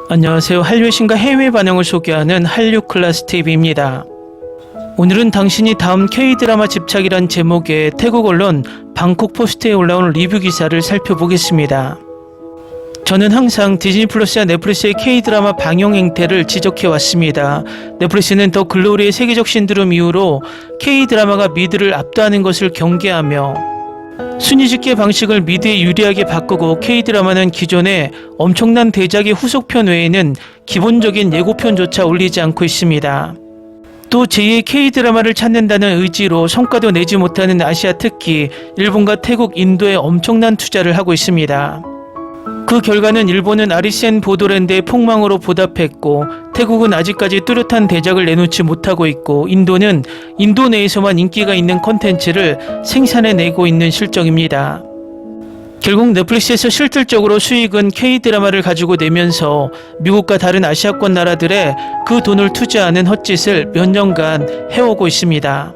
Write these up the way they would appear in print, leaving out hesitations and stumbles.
안녕하세요. 한류의 신과 해외 반응을 소개하는 한류 클래스 TV입니다. 오늘은 당신이 다음 K-드라마 집착이란 제목의 태국 언론 방콕 포스트에 올라온 리뷰 기사를 살펴보겠습니다. 저는 항상 디즈니 플러스와 넷플릭스의 K-드라마 방영 행태를 지적해왔습니다. 넷플릭스는 더 글로리의 세계적 신드롬 이후로 K-드라마가 미드를 압도하는 것을 경계하며 순위집계 방식을 미드에 유리하게 바꾸고 K-드라마는 기존의 엄청난 대작의 후속편 외에는 기본적인 예고편조차 올리지 않고 있습니다. 또 제2의 K-드라마를 찾는다는 의지로 성과도 내지 못하는 아시아, 특히 일본과 태국, 인도에 엄청난 투자를 하고 있습니다. 그 결과는 일본은 아리센 보더랜드의 폭망으로 보답했고, 태국은 아직까지 뚜렷한 대작을 내놓지 못하고 있고, 인도는 인도 내에서만 인기가 있는 콘텐츠를 생산해내고 있는 실정입니다. 결국 넷플릭스에서 실질적으로 수익은 K-드라마를 가지고 내면서 미국과 다른 아시아권 나라들에 그 돈을 투자하는 헛짓을 몇 년간 해오고 있습니다.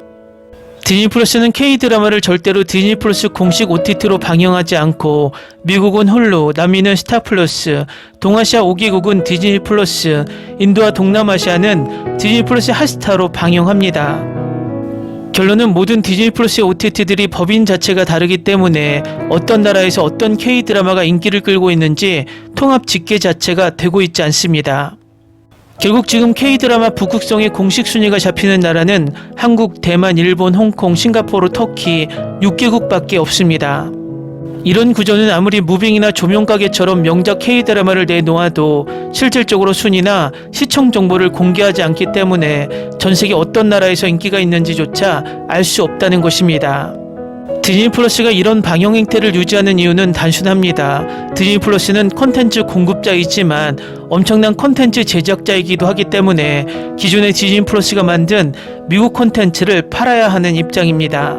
디즈니 플러스는 K-드라마를 절대로 디즈니 플러스 공식 OTT로 방영하지 않고 미국은 홀루, 남미는 스타 플러스, 동아시아 5개국은 디즈니 플러스, 인도와 동남아시아는 디즈니 플러스 핫스타로 방영합니다. 결론은 모든 디즈니 플러스의 OTT들이 법인 자체가 다르기 때문에 어떤 나라에서 어떤 K-드라마가 인기를 끌고 있는지 통합 집계 자체가 되고 있지 않습니다. 결국 지금 K-드라마 북극성의 공식 순위가 잡히는 나라는 한국, 대만, 일본, 홍콩, 싱가포르, 터키 6개국밖에 없습니다. 이런 구조는 아무리 무빙이나 조명가게처럼 명작 K-드라마를 내놓아도 실질적으로 순위나 시청 정보를 공개하지 않기 때문에 전세계 어떤 나라에서 인기가 있는지조차 알 수 없다는 것입니다. 디즈니 플러스가 이런 방영 행태를 유지하는 이유는 단순합니다. 디즈니 플러스는 콘텐츠 공급자이지만 엄청난 콘텐츠 제작자이기도 하기 때문에 기존의 디즈니 플러스가 만든 미국 콘텐츠를 팔아야 하는 입장입니다.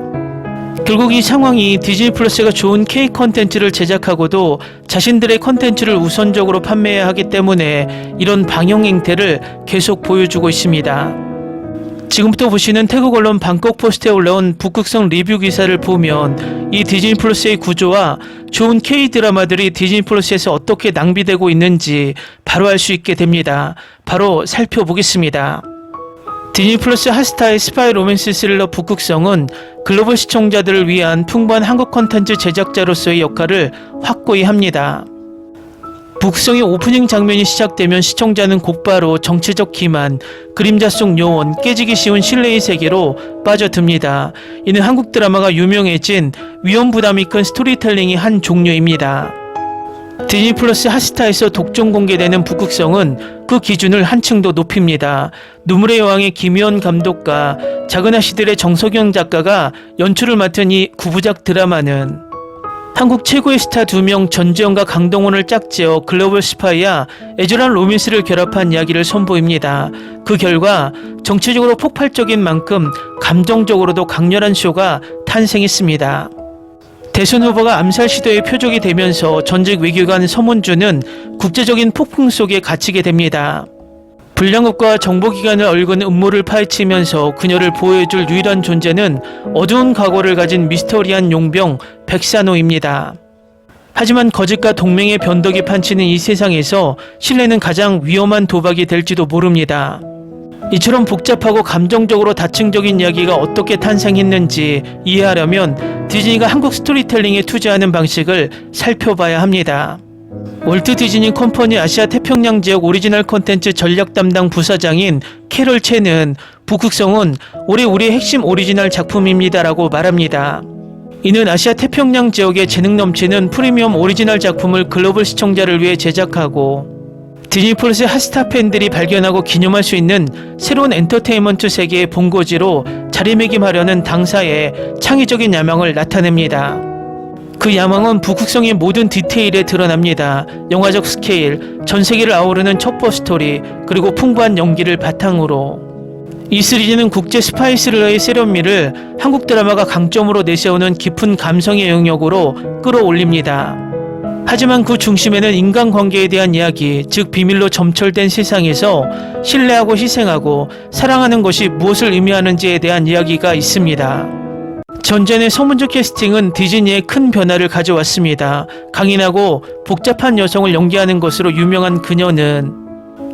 결국 이 상황이 디즈니 플러스가 좋은 K 콘텐츠를 제작하고도 자신들의 콘텐츠를 우선적으로 판매해야 하기 때문에 이런 방영 행태를 계속 보여주고 있습니다. 지금부터 보시는 태국 언론 방콕 포스트에 올라온 북극성 리뷰 기사를 보면 이 디즈니 플러스의 구조와 좋은 K-드라마들이 디즈니 플러스에서 어떻게 낭비되고 있는지 바로 알 수 있게 됩니다. 바로 살펴보겠습니다. 디즈니 플러스 핫스타의 스파이 로맨스 스릴러 북극성은 글로벌 시청자들을 위한 풍부한 한국 콘텐츠 제작자로서의 역할을 확고히 합니다. 북극성의 오프닝 장면이 시작되면 시청자는 곧바로 정치적 기만, 그림자 속 요원, 깨지기 쉬운 신뢰의 세계로 빠져듭니다. 이는 한국 드라마가 유명해진 위험 부담이 큰 스토리텔링의 한 종류입니다. 디즈니 플러스 핫스타에서 독점 공개되는 북극성은 그 기준을 한층 더 높입니다. 눈물의 여왕의 김희원 감독과 작은 아씨들의 정석영 작가가 연출을 맡은 이 9부작 드라마는 한국 최고의 스타 2명 전지현과 강동원을 짝지어 글로벌 스파이와 애절한 로맨스를 결합한 이야기를 선보입니다. 그 결과 정치적으로 폭발적인 만큼 감정적으로도 강렬한 쇼가 탄생했습니다. 대선 후보가 암살 시도의 표적이 되면서 전직 외교관 서문주는 국제적인 폭풍 속에 갇히게 됩니다. 불량업과 정보기관을 얽은 음모를 파헤치면서 그녀를 보호해줄 유일한 존재는 어두운 과거를 가진 미스터리한 용병 백산호입니다. 하지만 거짓과 동맹의 변덕이 판치는 이 세상에서 신뢰는 가장 위험한 도박이 될지도 모릅니다. 이처럼 복잡하고 감정적으로 다층적인 이야기가 어떻게 탄생했는지 이해하려면 디즈니가 한국 스토리텔링에 투자하는 방식을 살펴봐야 합니다. 월트 디즈니 컴퍼니 아시아 태평양 지역 오리지널 콘텐츠 전략 담당 부사장인 캐럴 채는 북극성은 올해 우리의 핵심 오리지널 작품입니다라고 말합니다. 이는 아시아 태평양 지역의 재능 넘치는 프리미엄 오리지널 작품을 글로벌 시청자를 위해 제작하고 디즈니 플러스 핫스타 팬들이 발견하고 기념할 수 있는 새로운 엔터테인먼트 세계의 본고지로 자리매김하려는 당사의 창의적인 야망을 나타냅니다. 그 야망은 북극성의 모든 디테일에 드러납니다. 영화적 스케일, 전 세계를 아우르는 첩보 스토리, 그리고 풍부한 연기를 바탕으로 이 시리즈는 국제 스파이 스릴러의 세련미를 한국 드라마가 강점으로 내세우는 깊은 감성의 영역으로 끌어올립니다. 하지만 그 중심에는 인간관계에 대한 이야기, 즉 비밀로 점철된 세상에서 신뢰하고 희생하고 사랑하는 것이 무엇을 의미하는지에 대한 이야기가 있습니다. 전전의 서문주 캐스팅은 디즈니에 큰 변화를 가져왔습니다. 강인하고 복잡한 여성을 연기하는 것으로 유명한 그녀는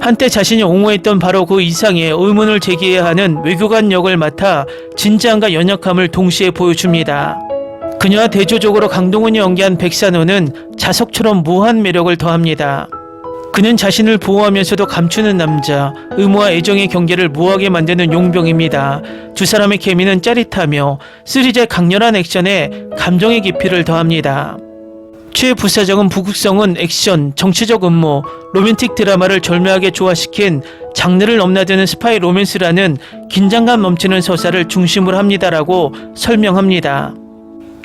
한때 자신이 옹호했던 바로 그 이상의 의문을 제기해야 하는 외교관 역을 맡아 진지함과 연약함을 동시에 보여줍니다. 그녀와 대조적으로 강동원이 연기한 백산호는 자석처럼 묘한 매력을 더합니다. 그는 자신을 보호하면서도 감추는 남자, 의무와 애정의 경계를 모호하게 만드는 용병입니다. 두 사람의 케미는 짜릿하며 시리즈의 강렬한 액션에 감정의 깊이를 더합니다. 최 부사장은 부국성은 액션, 정치적 음모, 로맨틱 드라마를 절묘하게 조화시킨 장르를 넘나드는 스파이 로맨스라는 긴장감 넘치는 서사를 중심으로 합니다라고 설명합니다.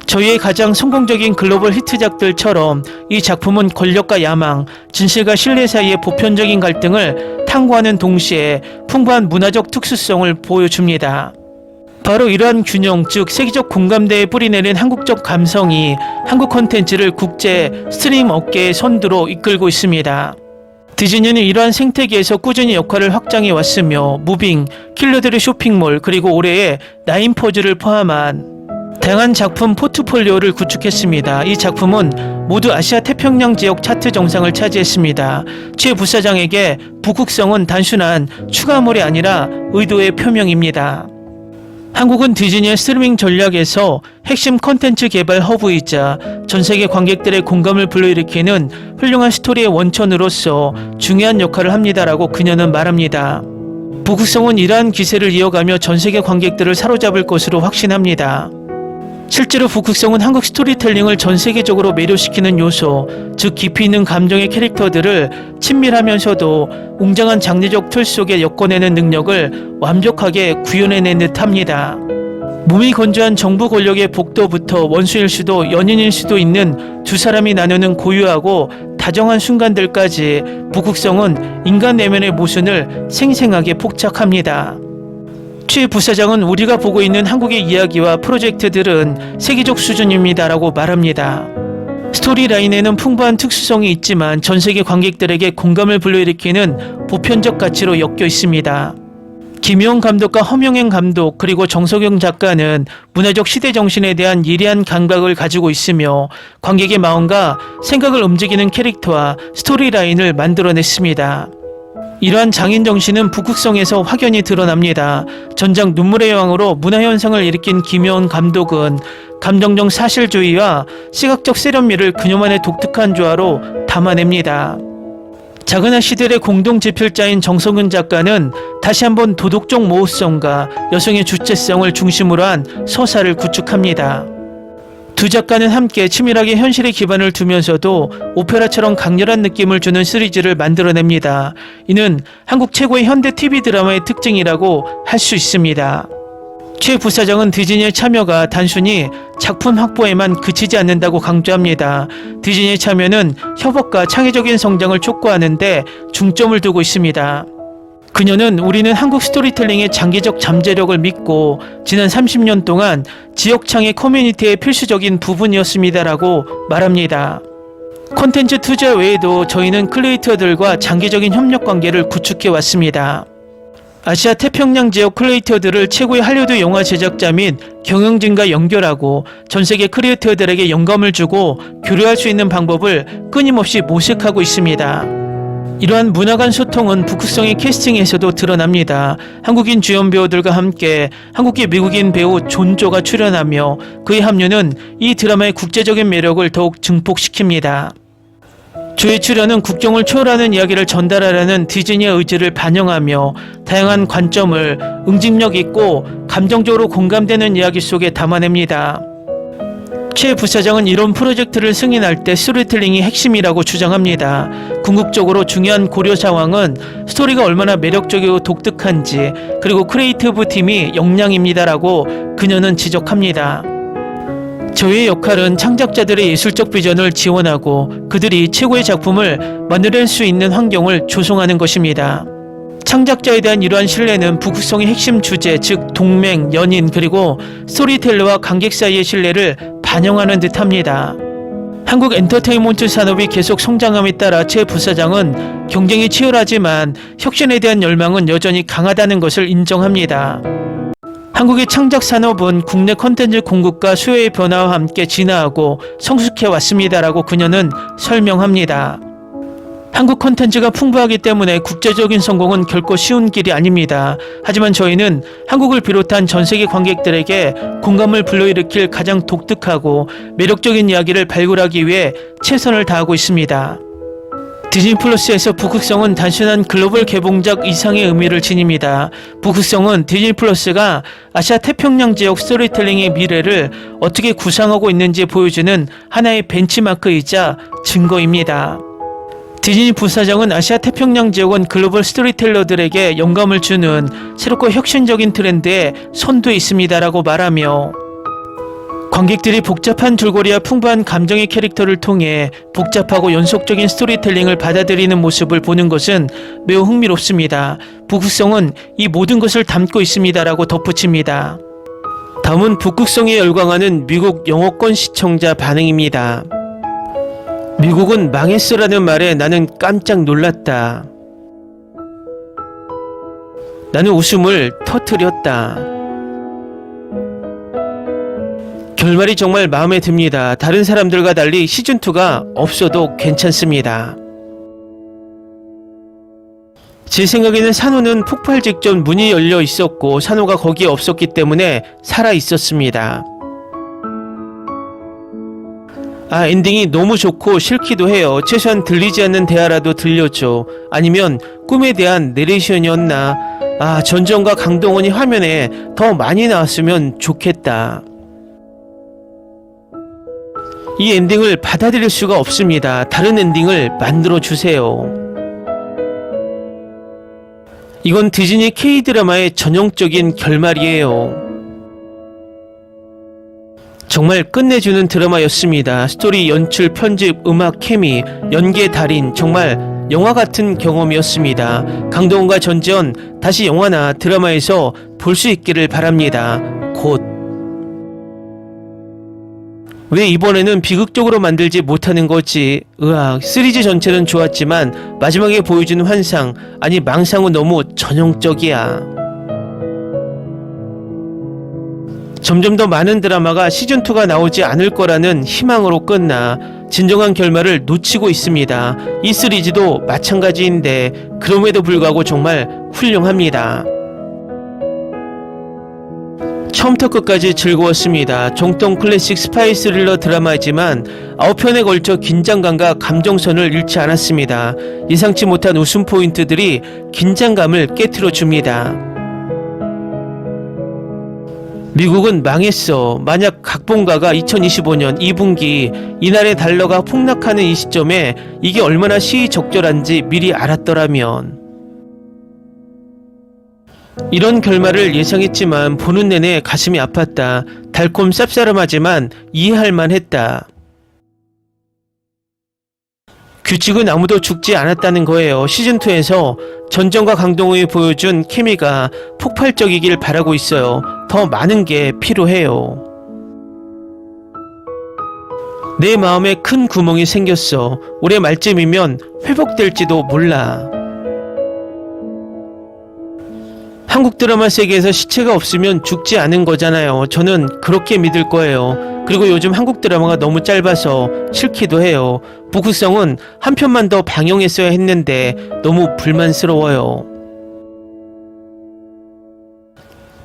저희의 가장 성공적인 글로벌 히트작들처럼 이 작품은 권력과 야망, 진실과 신뢰 사이의 보편적인 갈등을 탐구하는 동시에 풍부한 문화적 특수성을 보여줍니다. 바로 이러한 균형, 즉 세계적 공감대에 뿌리내린 한국적 감성이 한국 콘텐츠를 국제 스트림 업계의 선두로 이끌고 있습니다. 디즈니는 이러한 생태계에서 꾸준히 역할을 확장해 왔으며 무빙, 킬러들의 쇼핑몰, 그리고 올해의 나인포즈를 포함한 다양한 작품 포트폴리오를 구축했습니다. 이 작품은 모두 아시아 태평양 지역 차트 정상을 차지했습니다. 최 부사장에게 북극성은 단순한 추가물이 아니라 의도의 표명입니다. 한국은 디즈니의 스트리밍 전략에서 핵심 콘텐츠 개발 허브이자 전세계 관객들의 공감을 불러일으키는 훌륭한 스토리의 원천으로서 중요한 역할을 합니다라고 그녀는 말합니다. 북극성은 이러한 기세를 이어가며 전세계 관객들을 사로잡을 것으로 확신합니다. 실제로 북극성은 한국 스토리텔링을 전 세계적으로 매료시키는 요소, 즉 깊이 있는 감정의 캐릭터들을 친밀하면서도 웅장한 장르적 틀 속에 엮어내는 능력을 완벽하게 구현해낸 듯합니다. 몸이 건조한 정부 권력의 복도부터 원수일 수도 연인일 수도 있는 두 사람이 나누는 고유하고 다정한 순간들까지 북극성은 인간 내면의 모순을 생생하게 포착합니다. 최 부사장은 우리가 보고 있는 한국의 이야기와 프로젝트들은 세계적 수준입니다라고 말합니다. 스토리라인에는 풍부한 특수성이 있지만 전 세계 관객들에게 공감을 불러일으키는 보편적 가치로 엮여 있습니다. 김희원 감독과 허명행 감독 그리고 정석영 작가는 문화적 시대 정신에 대한 예리한 감각을 가지고 있으며 관객의 마음과 생각을 움직이는 캐릭터와 스토리라인을 만들어냈습니다. 이러한 장인 정신은 북극성에서 확연히 드러납니다. 전작 눈물의 여왕으로 문화현상을 일으킨 김효은 감독은 감정적 사실주의와 시각적 세련미를 그녀만의 독특한 조화로 담아냅니다. 작은 아씨들의 공동제필자인 정성은 작가는 다시 한번 도덕적 모호성과 여성의 주체성을 중심으로 한 서사를 구축합니다. 두 작가는 함께 치밀하게 현실에 기반을 두면서도 오페라처럼 강렬한 느낌을 주는 시리즈를 만들어냅니다. 이는 한국 최고의 현대 TV 드라마의 특징이라고 할 수 있습니다. 최 부사장은 디즈니의 참여가 단순히 작품 확보에만 그치지 않는다고 강조합니다. 디즈니의 참여는 협업과 창의적인 성장을 촉구하는 데 중점을 두고 있습니다. 그녀는 우리는 한국 스토리텔링의 장기적 잠재력을 믿고 지난 30년 동안 지역창의 커뮤니티의 필수적인 부분이었습니다라고 말합니다. 콘텐츠 투자 외에도 저희는 크리에이터들과 장기적인 협력 관계를 구축해 왔습니다. 아시아 태평양 지역 크리에이터들을 최고의 할리우드 영화 제작자 및 경영진과 연결하고 전세계 크리에이터들에게 영감을 주고 교류할 수 있는 방법을 끊임없이 모색하고 있습니다. 이러한 문화 간 소통은 북극성의 캐스팅에서도 드러납니다. 한국인 주연 배우들과 함께 한국계 미국인 배우 존조가 출연하며 그의 합류는 이 드라마의 국제적인 매력을 더욱 증폭시킵니다. 조의 출연은 국경을 초월하는 이야기를 전달하려는 디즈니의 의지를 반영하며 다양한 관점을 응집력 있고 감정적으로 공감되는 이야기 속에 담아냅니다. 최 부사장은 이런 프로젝트를 승인할 때 스토리텔링이 핵심이라고 주장합니다. 궁극적으로 중요한 고려 사항은 스토리가 얼마나 매력적이고 독특한지 그리고 크리에이티브 팀이 역량입니다라고 그녀는 지적합니다. 저희의 역할은 창작자들의 예술적 비전을 지원하고 그들이 최고의 작품을 만들어낼 수 있는 환경을 조성하는 것입니다. 창작자에 대한 이러한 신뢰는 북극성의 핵심 주제, 즉 동맹, 연인, 그리고 스토리텔러와 관객 사이의 신뢰를 반영하는 듯합니다. 한국 엔터테인먼트 산업이 계속 성장함에 따라 최 부사장은 경쟁이 치열하지만 혁신에 대한 열망은 여전히 강하다는 것을 인정합니다. 한국의 창작 산업은 국내 콘텐츠 공급과 수요의 변화와 함께 진화하고 성숙해 왔습니다라고 그녀는 설명합니다. 한국 콘텐츠가 풍부하기 때문에 국제적인 성공은 결코 쉬운 길이 아닙니다. 하지만 저희는 한국을 비롯한 전 세계 관객들에게 공감을 불러일으킬 가장 독특하고 매력적인 이야기를 발굴하기 위해 최선을 다하고 있습니다. 디즈니 플러스에서 북극성은 단순한 글로벌 개봉작 이상의 의미를 지닙니다. 북극성은 디즈니 플러스가 아시아 태평양 지역 스토리텔링의 미래를 어떻게 구상하고 있는지 보여주는 하나의 벤치마크이자 증거입니다. 디즈니 부사장은 아시아 태평양 지역은 글로벌 스토리텔러들에게 영감을 주는 새롭고 혁신적인 트렌드에 선두에 있습니다라고 말하며 관객들이 복잡한 줄거리와 풍부한 감정의 캐릭터를 통해 복잡하고 연속적인 스토리텔링을 받아들이는 모습을 보는 것은 매우 흥미롭습니다. 북극성은 이 모든 것을 담고 있습니다라고 덧붙입니다. 다음은 북극성에 열광하는 미국 영어권 시청자 반응입니다. 미국은 망했어라는 말에 나는 깜짝 놀랐다. 나는 웃음을 터뜨렸다. 결말이 정말 마음에 듭니다. 다른 사람들과 달리 시즌2가 없어도 괜찮습니다. 제 생각에는 산호는 폭발 직전 문이 열려 있었고 산호가 거기에 없었기 때문에 살아 있었습니다. 엔딩이 너무 좋고 싫기도 해요. 최소한 들리지 않는 대화라도 들려줘. 아니면 꿈에 대한 내레이션이었나. 전정과 강동원이 화면에 더 많이 나왔으면 좋겠다. 이 엔딩을 받아들일 수가 없습니다. 다른 엔딩을 만들어주세요. 이건 디즈니 K-드라마의 전형적인 결말이에요. 정말 끝내주는 드라마였습니다. 스토리, 연출, 편집, 음악, 케미, 연기의 달인, 정말 영화 같은 경험이었습니다. 강동원과 전지현 다시 영화나 드라마에서 볼 수 있기를 바랍니다. 곧. 왜 이번에는 비극적으로 만들지 못하는 거지? 시리즈 전체는 좋았지만 마지막에 보여주는 환상, 아니 망상은 너무 전형적이야. 점점 더 많은 드라마가 시즌2가 나오지 않을 거라는 희망으로 끝나 진정한 결말을 놓치고 있습니다. 이 시리즈도 마찬가지인데 그럼에도 불구하고 정말 훌륭합니다. 처음부터 끝까지 즐거웠습니다. 정통 클래식 스파이 스릴러 드라마이지만 9편에 걸쳐 긴장감과 감정선을 잃지 않았습니다. 예상치 못한 웃음 포인트들이 긴장감을 깨트려 줍니다. 미국은 망했어. 만약 각본가가 2025년 2분기 이날의 달러가 폭락하는 이 시점에 이게 얼마나 시의적절한지 미리 알았더라면. 이런 결말을 예상했지만 보는 내내 가슴이 아팠다. 달콤 쌉싸름하지만 이해할 만했다. 규칙은 아무도 죽지 않았다는 거예요. 시즌2에서 전정과 강동원이 보여준 케미가 폭발적이길 바라고 있어요. 더 많은 게 필요해요. 내 마음에 큰 구멍이 생겼어. 올해 말쯤이면 회복될지도 몰라. 한국 드라마 세계에서 시체가 없으면 죽지 않은 거잖아요. 저는 그렇게 믿을 거예요. 그리고 요즘 한국 드라마가 너무 짧아서 싫기도 해요. 북극성은 한 편만 더 방영했어야 했는데 너무 불만스러워요.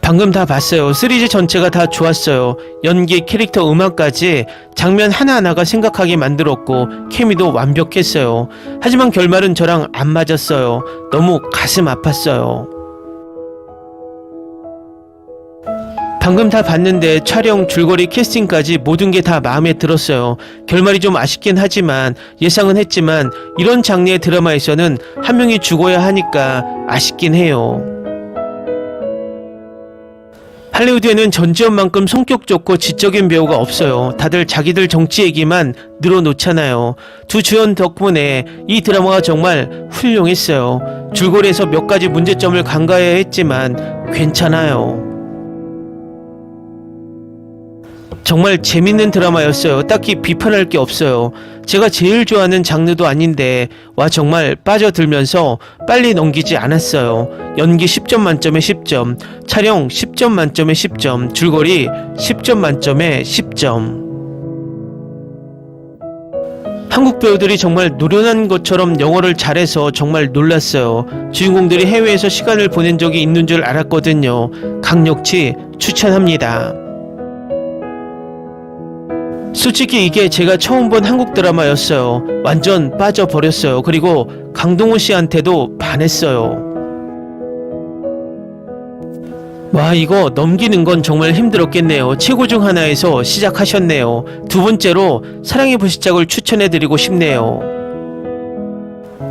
방금 다 봤어요. 시리즈 전체가 다 좋았어요. 연기, 캐릭터, 음악까지 장면 하나하나가 생각하게 만들었고 케미도 완벽했어요. 하지만 결말은 저랑 안 맞았어요. 너무 가슴 아팠어요. 방금 다 봤는데 촬영, 줄거리, 캐스팅까지 모든 게 다 마음에 들었어요. 결말이 좀 아쉽긴 하지만 예상은 했지만 이런 장르의 드라마에서는 한 명이 죽어야 하니까 아쉽긴 해요. 할리우드에는 전지현만큼 성격 좋고 지적인 배우가 없어요. 다들 자기들 정치 얘기만 늘어놓잖아요. 두 주연 덕분에 이 드라마가 정말 훌륭했어요. 줄거리에서 몇 가지 문제점을 간과해야 했지만 괜찮아요. 정말 재밌는 드라마였어요. 딱히 비판할 게 없어요. 제가 제일 좋아하는 장르도 아닌데 정말 빠져들면서 빨리 넘기지 않았어요. 연기 10점 만점에 10점, 촬영 10점 만점에 10점, 줄거리 10점 만점에 10점. 한국 배우들이 정말 노련한 것처럼 영어를 잘해서 정말 놀랐어요. 주인공들이 해외에서 시간을 보낸 적이 있는 줄 알았거든요. 강력히 추천합니다. 솔직히 이게 제가 처음 본 한국 드라마였어요. 완전 빠져버렸어요. 그리고 강동원 씨한테도 반했어요. 와, 이거 넘기는 건 정말 힘들었겠네요. 최고 중 하나에서 시작하셨네요. 두 번째로 사랑의 불시착을 추천해드리고 싶네요.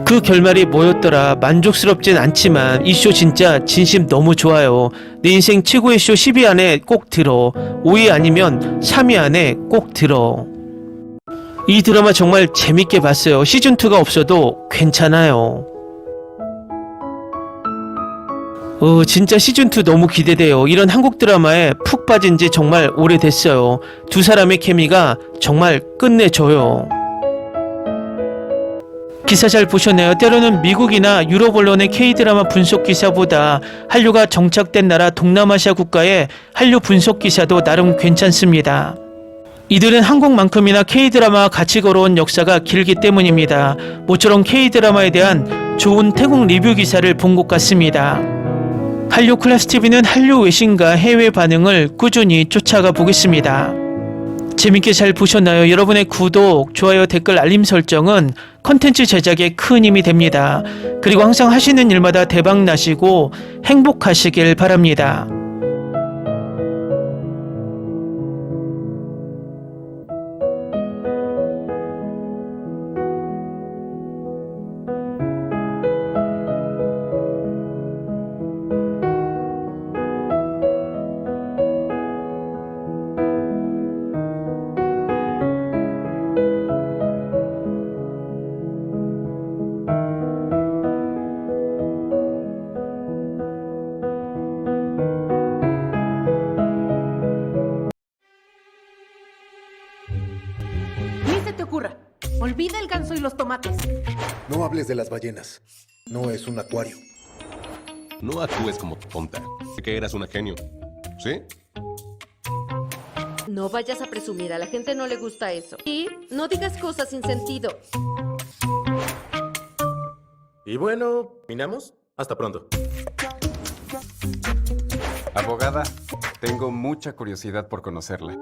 그 결말이 뭐였더라? 만족스럽진 않지만 이 쇼 진짜 진심 너무 좋아요. 내 인생 최고의 쇼 10위 안에 꼭 들어. 5위 아니면 3위 안에 꼭 들어. 이 드라마 정말 재밌게 봤어요. 시즌2가 없어도 괜찮아요. 진짜 시즌2 너무 기대돼요. 이런 한국 드라마에 푹 빠진 지 정말 오래됐어요. 두 사람의 케미가 정말 끝내줘요. 기사 잘 보셨나요? 때로는 미국이나 유럽 언론의 K-드라마 분석 기사보다 한류가 정착된 나라 동남아시아 국가의 한류 분석 기사도 나름 괜찮습니다. 이들은 한국만큼이나 K-드라마와 같이 걸어온 역사가 길기 때문입니다. 모처럼 K-드라마에 대한 좋은 태국 리뷰 기사를 본 것 같습니다. 한류 클래스TV는 한류 외신과 해외 반응을 꾸준히 쫓아가 보겠습니다. 재밌게 잘 보셨나요? 여러분의 구독, 좋아요, 댓글, 알림 설정은 컨텐츠 제작에 큰 힘이 됩니다. 그리고 항상 하시는 일마다 대박 나시고 행복하시길 바랍니다. Ni se te ocurra. Olvida el ganso y los tomates. No hables de las ballenas. No es un acuario. No actúes como tonta. Sé que eras una genio. ¿Sí? No vayas a presumir, a la gente no le gusta eso. Y no digas cosas sin sentido. Y bueno, ¿minamos? Hasta pronto. Abogada, tengo mucha curiosidad por conocerla.